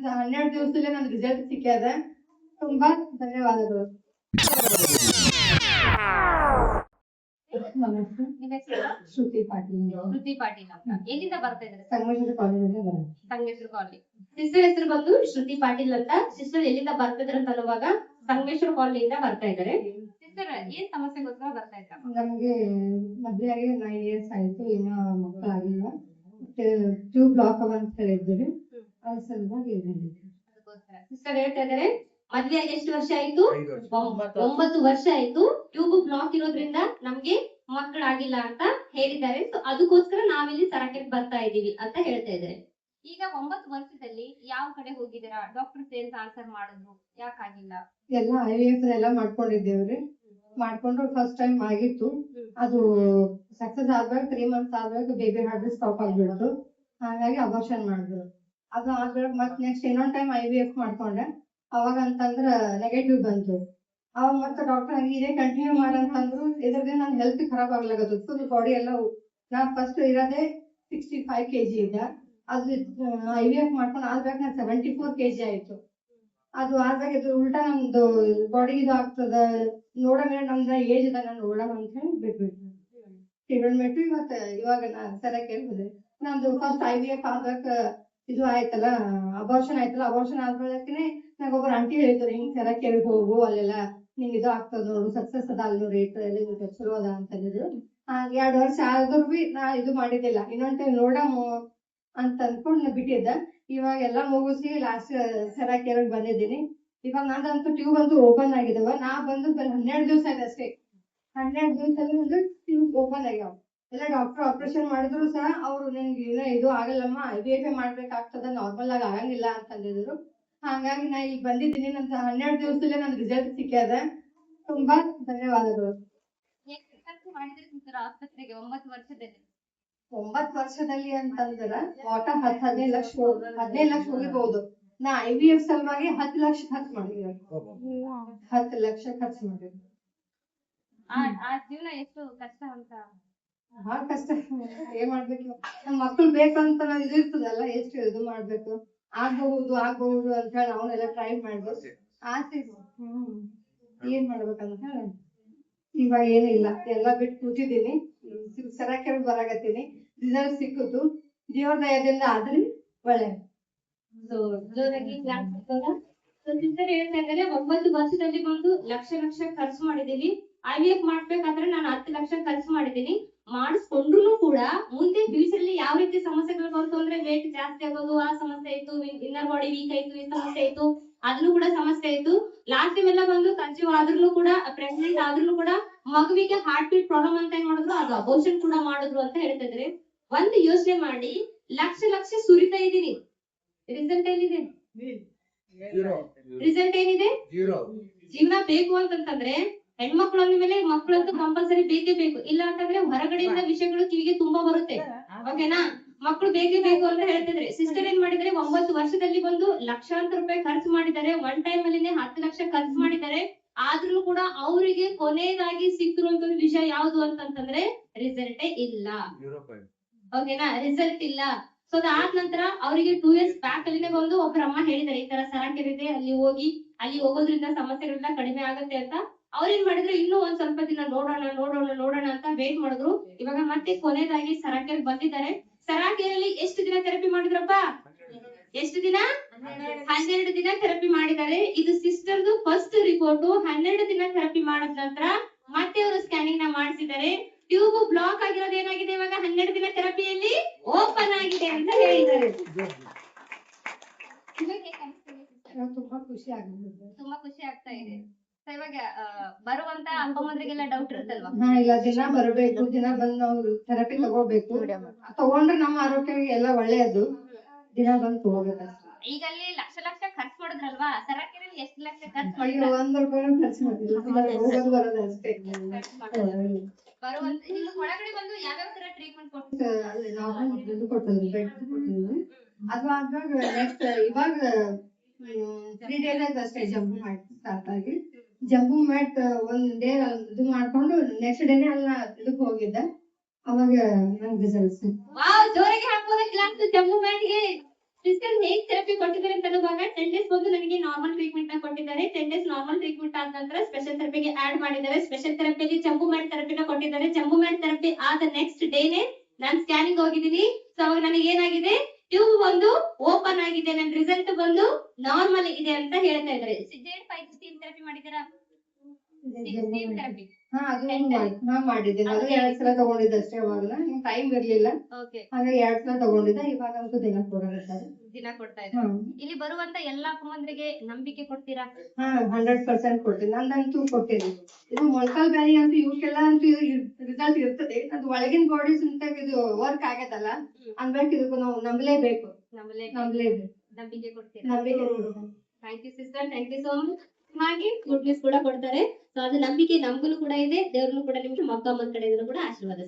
ನಂದು 12 ದಿವಸದಲ್ಲೇ ನನ್ ರಿಸಲ್ಟ್ ಸಿಕ್ಕ್ಯದ. ತುಂಬಾ ಧನ್ಯವಾದಗಳು. ನಮಸ್ತೆ. ನಿಮ್ಮ ಹೆಸರು? ಶ್ರುತಿ ಪಾಟೀಲ್. ಶ್ರುತಿ ಪಾಟೀಲ್ ಅಂತ. ಎಲ್ಲಿಂದ ಬರ್ತಾ ಇದ್ದಾರೆ? ಸಂಗಮೇಶ್ವರ ಕಾಲೇಜಿಂದ ಬರೋದು. ಸಂಗಮೇಶ್ವರ ಕಾಲನಿ. ಸಿಸ್ಟರ್ ಹೆಸರು ಬಂದು ಶ್ರುತಿ ಪಾಟೀಲ್ ಅಂತ. ಸಿಸ್ಟರ್ ಎಲ್ಲಿಂದ ಬರ್ತಾ ಇದ್ದಾರೆ ಅಂತ ಅನ್ನುವಾಗ ಸಂಗಮೇಶ್ವರ ಕಾಲನಿಯಿಂದ ಬರ್ತಾ ಇದ್ದಾರೆ. ಸಿಸ್ಟರ್ ಏನ್ ಸಮಸ್ಯೆಗೋಸ್ಕರ ಬರ್ತಾ ಇದ್ದಾರೆ? ನಮ್ಗೆ ಮದ್ವೆ ಆಗಿ 9 years ಆಯ್ತು, ಇನ್ನ ಮಕ್ಕಳಾಗಿಲ್ಲ. ಟ್ಯೂಬ್ ಬ್ಲಾಕ್ ಅಂತ ಹೇಳಿದ್ರು, ಅದ್ರ ಸಲುವಾಗಿ ಸಿಸ್ಟರ್ ಹೇಳ್ತಾ ಇದ್ದಾರೆ ಮದ್ವೆ ಆಗಿ ಎಷ್ಟು ವರ್ಷ ಆಯ್ತು? 9 ವರ್ಷ ಆಯ್ತು. ಟ್ಯೂಬ್ ಬ್ಲಾಕ್ ಇರೋದ್ರಿಂದ ನಮ್ಗೆ ಮಕ್ಕಳಾಗಿಲ್ಲ ಅಂತ ಹೇಳಿದ್ದಾರೆ. ಸೊ ಅದಕ್ಕೋಸ್ಕರ ನಾವಿಲ್ಲಿ ಸರಕೆಗೆ ಬರ್ತಾ ಇದೀವಿ ಅಂತ ಹೇಳ್ತಾ ಇದ್ದಾರೆ. ಈಗ 9 ವರ್ಷದಲ್ಲಿ ಯಾವ ಕಡೆ ಹೋಗಿದ್ದೀರಾ? ಡಾಕ್ಟರ್ ಸೇಲ್ಸ್ ಆನ್ಸರ್ ಮಾಡಿದ್ರು, ಯಾಕಾಗಿಲ್ಲ? ಎಲ್ಲ IVF ಎಲ್ಲ ಮಾಡ್ಕೊಂಡಿದ್ದೇವ್ರಿ. ಮಾಡ್ಕೊಂಡು ಫಸ್ಟ್ ಟೈಮ್ ಆಗಿತ್ತು. ಅದು ಸಕ್ಸಸ್ ಆದ್ಮೇಲೆ 3 months ಆದ್ಮೇಲೆ ಬೇಬಿ ಹಾರ್ಟ್ ಸ್ಟಾಪ್ ಆಗ್ಬಿಡ್ತು. ಹಾಗಾಗಿ ಅಬಾರ್ಷನ್ ಮಾಡಿದ್ರು. ಅದು ಆದ್ಮೇಲೆ ಮತ್ತೆ ನೆಕ್ಸ್ಟ್ ಇನ್ನೊಂದ್ ಟೈಮ್ IVF ಮಾಡ್ಕೊಂಡೆ. ಅವಾಗ ಅಂತಂದ್ರ ನೆಗೆಟಿವ್ ಬಂತು. ಅವಾಗ ಮತ್ತೆ ಡಾಕ್ಟರ್ ಇದೇ ಕಂಟಿನ್ಯೂ ಮಾಡಂತಂದ್ರು. ಇದ್ರದ್ದು ನನ್ ಹೆಲ್ತ್ ಖರಾಬ್ ಆಗ್ಲಾಗತ್ತು. ಫುಲ್ ಬಾಡಿ ಎಲ್ಲ ನಾನ್ ಫಸ್ಟ್ ಇರೋದೇ 65 kg ಇದ್ದ. ಅದು IVF ಮಾಡ್ಕೊಂಡು ಆದ್ಮೇಲೆ ನಾನು 74 kg ಆಯ್ತು. ಅದು ಆದಾಗ ಇದು ಉಲ್ಟಾ ನಮ್ದು ಬಾಡಿ ಇದು ಆಗ್ತದ ನೋಡೋಣ, ನಮ್ದ ಏಜ್ ಇದ ನಾನು ನೋಡೋಣ ಅಂತ ಹೇಳಿ ಬಿಟ್ಬಿಟ್ಟು ಟ್ರೀಟ್ಮೆಂಟ್ ಬಿಟ್ಟು ಇವತ್ತು ಇವಾಗ ನಾನು ಸರಕ್ಕೆ ಹೋದೆ. ನಂದು ಫಸ್ಟ್ IVF ಆದಾಗ ಇದು ಆಯ್ತಲ್ಲ, ಅಬಾರ್ಷನ್ ಆಯ್ತಲ್ಲ. ಅಬಾರ್ಷನ್ ಆದ್ಮೇಲೆ ನಂಗೆ ಒಬ್ಬರು ಆಂಟಿ ಹೇಳಿದ್ರು, ಹಿಂಗ್ ಸರಕ್ಕೆ ಹೋಗು, ಅಲ್ಲೆಲ್ಲ ನಿಂಗ್ ಇದು ಆಗ್ತದ ನೋಡು, ಸಕ್ಸಸ್ ಅದ ಅಲ್ಲಿ ರೇಟ್ ಎಲ್ಲ ಚಲೋ ಅದ ಅಂತ ಹೇಳಿದ್ರು. 2 ವರ್ಷ ಆದ್ರೂ ಬಿ ನಾ ಇದು ಮಾಡಿದ್ದಿಲ್ಲ. ಇನ್ನೊಂದ್ ಟೈಮ್ ನೋಡಮು ಅಂತ ಅನ್ಕೊಂಡು ಬಿಟ್ಟಿದ್ದ. ಇವಾಗ ಎಲ್ಲಾ ಮುಗಿಸಿ ಲಾಸ್ಟ್ ಸೆರಾಕೇರಿಗೆ ಬಂದಿದ್ದೀನಿ. ಇವಾಗ ನಂದಂತೂ ಟ್ಯೂಬ್ ಅಂತೂ ಓಪನ್ ಆಗಿದಾವ. ನಾ ಬಂದು 12 ದಿವಸ ಆಯ್ತು ಅಷ್ಟೇ. 12 ದಿವಸದಲ್ಲಿ ಒಂದು ಟ್ಯೂಬ್ ಓಪನ್ ಆಗ್ಯಾವ. ಎಲ್ಲ ಡಾಕ್ಟರ್ ಆಪರೇಷನ್ ಮಾಡಿದ್ರು ಸಹ ಅವ್ರು ನಿನ್ಗೆ ಇದು ಆಗಲ್ಲಮ್ಮ, IVF ಮಾಡ್ಬೇಕಾಗ್ತದ, ನಾರ್ಮಲ್ ಆಗಿ ಆಗಂಗಿಲ್ಲ ಅಂತಂದಿದ್ರು. ಹಾಗಾಗಿ ನಾ ಈಗ ಬಂದಿದ್ದೀನಿ. ನಂತ 12 ದಿವಸದಲ್ಲೇ ನನ್ ರಿಸಲ್ಟ್ ಸಿಕ್ಕ್ಯದ. ತುಂಬಾ ಧನ್ಯವಾದಗಳು. ಆಸ್ಪತ್ರೆಗೆ 9 ವರ್ಷದಲ್ಲಿ 9 ವರ್ಷದಲ್ಲಿ ಅಂತಂದ್ರ ಒಟ್ಟ 10-15 ಲಕ್ಷ 15 ಲಕ್ಷ ಹೋಗಿರ್ಬೋದು. ನಾ IVF ಸಲುವಾಗಿ 10 ಲಕ್ಷ ಖರ್ಚು ಮಾಡಿದ್ರು. 10 ಲಕ್ಷ ಖರ್ಚು ಮಾಡಿದ್ರು. ಆ ಜೀವನ ಎಷ್ಟು ಕಷ್ಟ ಅಂತ. ಬಹಳ ಕಷ್ಟ. ಏನ್ ಮಾಡ್ಬೇಕು, ನಮ್ ಮಕ್ಳು ಬೇಕಂತ ನಾವ್ ಇದು ಇರ್ತದಲ್ಲ, ಎಷ್ಟು ಇದು ಮಾಡ್ಬೇಕು. ಆಗ್ಬಹುದು ಅಂತ ಹೇಳಿ ಅವನ್ನೆಲ್ಲ ಟ್ರೈ ಮಾಡ್ಬೇಕು. ಆಸೆ ಏನ್ ಮಾಡ್ಬೇಕಂತ ಇವಾಗ ಏನಿಲ್ಲ, ಎಲ್ಲ ಬಿಟ್ಟು ಕೂತಿದ್ದೀನಿ. ಸರಕ್ಕೆ ಬರಾಕತ್ತೀನಿ. ರಿಸಲ್ಟ್ ಸಿಕ್ಕುದು ದೇವ್ರ ದಯದಿಂದ ಆದ್ರೆ ಒಳ್ಳೆ. ಸಿಸ್ಟರ್ ಹೇಳ್ತಾ ಇದ್ದಾರೆ 9 ವರ್ಷದಲ್ಲಿ ಬಂದು ಲಕ್ಷ ಖರ್ಚು ಮಾಡಿದೀನಿ. IVF ಮಾಡ್ಬೇಕಾದ್ರೆ ನಾನು 10 ಲಕ್ಷ ಖರ್ಚು ಮಾಡಿದೀನಿ. ಮಾಡಿಸ್ಕೊಂಡ್ರು ಕೂಡ ಮುಂದೆ ಫ್ಯೂಚರ್ ಅಲ್ಲಿ ಯಾವ ರೀತಿ ಸಮಸ್ಯೆಗಳು ಬಂತು ಅಂದ್ರೆ ವೇಟ್ ಜಾಸ್ತಿ ಆಗೋದು, ಆ ಸಮಸ್ಯೆ ಆಯ್ತು, ಇನ್ನರ್ ಬಾಡಿ ವೀಕ್ ಆಯ್ತು, ಈ ಸಮಸ್ಯೆ ಆಯ್ತು, ಅದ್ರೂ ಕೂಡ ಸಮಸ್ಯೆ ಆಯ್ತು. ಲಾಸ್ಟ್ ಟೈಮ್ ಎಲ್ಲ ಬಂದು ಕನ್ಸೀವ್ ಆದ್ರೂ ಕೂಡ, ಪ್ರೆಗ್ನೆಂಟ್ ಆದ್ರೂ ಕೂಡ ಮಗುವಿಗೆ ಹಾರ್ಟ್ ಬೀಟ್ ಪ್ರಾಬ್ಲಮ್ ಅಂತ ಏನ್ ಮಾಡಿದ್ರು, ಅದು ಅಬೋರ್ಷನ್ ಕೂಡ ಮಾಡಿದ್ರು ಅಂತ ಹೇಳ್ತಾ ಇದ್ರೆ. ಒಂದು ಯೋಚನೆ ಮಾಡಿ, ಲಕ್ಷ ಸುರಿತಾ ಇದೀನಿ, ರಿಸಲ್ಟ್ ಏನಿದೆ? ರಿಸಲ್ಟ್ ಏನಿದೆ? ಜೀವನ ಬೇಕು ಅಂತಂತಂದ್ರೆ ಹೆಣ್ಮಕ್ಳು ಅಂದ್ಮೇಲೆ ಮಕ್ಕಳಂತೂ ಕಂಪಲ್ಸರಿ ಬೇಕೇ ಬೇಕು. ಇಲ್ಲ ಅಂತಂದ್ರೆ ಹೊರಗಡೆಯಿಂದ ವಿಷಯಗಳು ಕಿವಿಗೆ ತುಂಬಾ ಬರುತ್ತೆ. ಓಕೆನಾ? ಮಕ್ಕಳು ಬೇಕೇ ಬೇಕು ಅಂತ ಹೇಳ್ತಿದ್ರೆ. ಸಿಸ್ಟರ್ ಏನ್ ಮಾಡಿದ್ರೆ 9 ವರ್ಷದಲ್ಲಿ ಬಂದು ಲಕ್ಷಾಂತರ ರೂಪಾಯಿ ಖರ್ಚು ಮಾಡಿದ್ದಾರೆ. ಒನ್ ಟೈಮ್ ಅಲ್ಲಿನೇ 10 ಲಕ್ಷ ಖರ್ಚು ಮಾಡಿದ್ದಾರೆ. ಆದ್ರೂ ಕೂಡ ಅವರಿಗೆ ಕೊನೆಯದಾಗಿ ಸಿಕ್ಕಿರುವಂತ ವಿಷಯ ಯಾವುದು ಅಂತಂತಂದ್ರೆ ರಿಸಲ್ಟೇ ಇಲ್ಲ. ಓಕೆನಾ? ರಿಸಲ್ಟ್ ಇಲ್ಲ. ಸೊ ಅದಾದ ನಂತರ ಅವರಿಗೆ 2 years ಬ್ಯಾಕ್ ಅಲ್ಲಿನೇ ಬಂದು ಒಬ್ಬರ ಅಮ್ಮ ಹೇಳಿದ್ದಾರೆ, ಈ ತರ ಸರಕೆರಿದೆ, ಅಲ್ಲಿ ಹೋಗೋದ್ರಿಂದ ಸಮಸ್ಯೆಗಳೆಲ್ಲ ಕಡಿಮೆ ಆಗುತ್ತೆ ಅಂತ. ಅವ್ರೇನ್ ಮಾಡಿದ್ರು, ಇನ್ನೂ ಒಂದ್ ಸ್ವಲ್ಪ ದಿನ ನೋಡೋಣ ಅಂತ ವೇಟ್ ಮಾಡಿದ್ರು. ಇವಾಗ ಮತ್ತೆ ಕೊನೆಯದಾಗಿ ಸರಾಕೆರೆ ಬಂದಿದ್ದಾರೆ. ಸರಾಕೆರೆಯಲ್ಲಿ ಎಷ್ಟು ದಿನ ಥೆರಪಿ ಮಾಡಿದ್ರಪ್ಪ? ಎಷ್ಟು ದಿನ? 12 ದಿನ ಥೆರಪಿ ಮಾಡಿದ್ದಾರೆ. ಇದು ಸಿಸ್ಟರ್ದು ಫಸ್ಟ್ ರಿಪೋರ್ಟ್. 12 ದಿನ ಥೆರಪಿ ಮಾಡಿದ ನಂತರ ಮತ್ತೆ ಅವರು ಸ್ಕ್ಯಾನಿಂಗ್ ನ ಮಾಡಿಸಿದ್ದಾರೆ. ಟ್ಯೂಬ್ ಬ್ಲಾಕ್ ಆಗಿರೋದು ಏನಾಗಿದೆ, ಇವಾಗ 12 ದಿನ ಥೆರಪಿಯಲ್ಲಿ ಓಪನ್ ಆಗಿದೆ ಅಂತ ಹೇಳಿದ್ದಾರೆ. ತುಂಬಾ ಖುಷಿ ಆಗಿದೆ. ತುಂಬಾ ಖುಷಿ ಆಗ್ತಾ ಇದೆ. ಇವಾಗ ಬರುವಂತ ಅಪ್ಪಮ್ಮಂದ್ರಿಗೆಲ್ಲ ಡೌಟ್ ಇರುತ್ತಲ್ವಾ? ಇಲ್ಲ, ದಿನ ಬರಬೇಕು, ದಿನ ಬಂದು ನಾವು ಥೆರಪಿ ತಗೋಬೇಕು. ತಗೊಂಡ್ರೆ ನಮ್ಮ ಆರೋಗ್ಯಕ್ಕೆ ಎಲ್ಲ ಒಳ್ಳೆಯದು. ದಿನ ಬಂದು ತಗೋಬೇಕು. ಈಗ ಅಲ್ಲಿ ಲಕ್ಷ ಖರ್ಚು ಮಾಡಿದ್ರಲ್ವಾ, ಸರಕೆರೆಯಲ್ಲಿ ಎಷ್ಟು ಲಕ್ಷ ಖರ್ಚು ಮಾಡಿಲ್ಲ? 1 ರೂಪಾಯಿ ಖರ್ಚು ಮಾಡಿಲ್ಲ. ಹೋಗೋದು ಬರೋದು ಅಷ್ಟೇ. ಬರುವಂತ ಒಳಗಡೆ ಬಂದು ಯಾವ್ಯಾವ ತರ ಟ್ರೀಟ್ಮೆಂಟ್ ಕೊಡ್ತಾರೆ? ಅಲ್ಲಿ ನಾವು ಕೊಟ್ಟಿದ್ವಿ, ಬೆಡ್ ಕೊಟ್ಟಿದ್ವಿ. ಅದು ಆದ್ಮೇಲೆ ನೆಕ್ಸ್ಟ್ ಇವಾಗ 3 days ಆಯ್ತು ಅಷ್ಟೇ ಜಂಬು ಮ್ಯಾಟ್ ಸ್ಟಾರ್ಟ್ ಆಗಿ. ಜಂಬು ಮ್ಯಾಟ್ ಒಂದ್ ಡೇ ಇದು ಮಾಡ್ಕೊಂಡು ನೆಕ್ಸ್ಟ್ ಡೇನೆ ಅಲ್ಲ ಇದಕ್ ಹೋಗಿದ್ದೆ. ಅವಾಗ ನಂಗೆ ರಿಸಲ್ಟ್ಸ್ ಜೋರಾಗಿ ಹಾಕೋದಕ್ಕಿಲ್ಲ. ಜಂಬು ಮ್ಯಾಟ್ಗೆ ಸಿಸ್ಟರ್ ಹೇಗ್ ಥೆರಪಿ ಕೊಟ್ಟಿದ್ದಾರೆ ಅಂತ ಇವಾಗ 10 ಡೇಸ್ ಬಂದು ನನಗೆ ನಾರ್ಮಲ್ ಟ್ರೀಟ್ಮೆಂಟ್ ನ ಕೊಟ್ಟಿದ್ದಾರೆ. 10 ಡೇಸ್ ನಾರ್ಮಲ್ ಟ್ರೀಟ್ಮೆಂಟ್ ಆದ ನಂತರ ಸ್ಪೆಷಲ್ ಥೆರಪಿಗೆ ಆಡ್ ಮಾಡಿದ್ದಾರೆ. ಸ್ಪೆಷಲ್ ಥೆರಪಿಯಲ್ಲಿ ಚಂಬು ಮ್ಯಾಟ್ ಥೆರಪಿನ ಕೊಟ್ಟಿದ್ದಾರೆ. ಚಂಬು ಮ್ಯಾಟ್ ಥೆರಪಿ ಆದ ನೆಕ್ಸ್ಟ್ ಡೇನೆ ನಾನು ಸ್ಕ್ಯಾನಿಂಗ್ ಹೋಗಿದ್ದೀನಿ. ಸೊ ಅವಾಗ ನನಗೆ ಏನಾಗಿದೆ, ಟ್ಯೂಬ್ ಒಂದು ಓಪನ್ ಆಗಿದೆ, ನನ್ನ ರಿಸಲ್ಟ್ ಬಂದು ನಾರ್ಮಲ್ ಇದೆ ಅಂತ ಹೇಳ್ತಾ ಇದ್ದಾರೆ. ಸ್ಟೀಮ್ ಥೆರಪಿ ಮಾಡಿದ್ದೀರಾ? ಸ್ಟೀಮ್ ಥೆರಪಿ ಮಾಡಿದ್ದೆ. ನಾನು 2 ಸಲ ತಗೊಂಡಿದ್ದೆ ಅಷ್ಟೇ. ಅವಾಗ ಟೈಮ್ ಇರ್ಲಿಲ್ಲ, ಓಕೆ, ಹಾಗಾಗಿ 2 ಸಲ ತಗೊಂಡಿದ್ದೆ. ಇವಾಗ ಅಂತೂ ದಿನ ಕೊಡೋದು. ದಿನ ಕೊಡ್ತಾ ಇದ್ದಾರೆ. ಇಲ್ಲಿ ಬರುವಂತ ಎಲ್ಲಾ ಅಮ್ಮಂದ್ರಿಗೆ ನಂಬಿಕೆ ಕೊಡ್ತೀರಾ? 100% ಕೊಡ್ತೀನಿ. ನಂದಂತೂ ಕೊಟ್ಟಿದ್ದೀನಿ. ಇದು ಮೊಳಕಾಲ್ ಬ್ಯಾನಿ ಅಂತೂ ಇವಕ್ಕೆಲ್ಲ ಅಂತೂ ರಿಸಲ್ಟ್ ಇರ್ತದೆ. ಅದು ಒಳಗಿನ ಬಾಡೀಸ್ ಅಂತ ಇದು ವರ್ಕ್ ಆಗತ್ತಲ್ಲ ಅನ್ಬೇಕು. ಇದಕ್ಕೂ ನಾವು ನಂಬಲೇಬೇಕು. ನಂಬಿಕೆ ಕೊಡ್ತೀರಾ? ನಂಬಿಕೆ. Thank you sister, thank you so much. ಹಾಗೆ ಗುಡ್ ನ್ಯೂಸ್ ಕೂಡ ಕೊಡ್ತಾರೆ. ಸೊ ಅದು ನಂಬಿಕೆ ನಮ್ಗೂ ಕೂಡ ಇದೆ. ದೇವ್ರನ್ನು ಕೂಡ ನಿಮ್ಗೆ ಮಕ್ಕಮ್ಮನ ಕಡೆಯಿಂದ ಕೂಡ ಆಶೀರ್ವಾದ.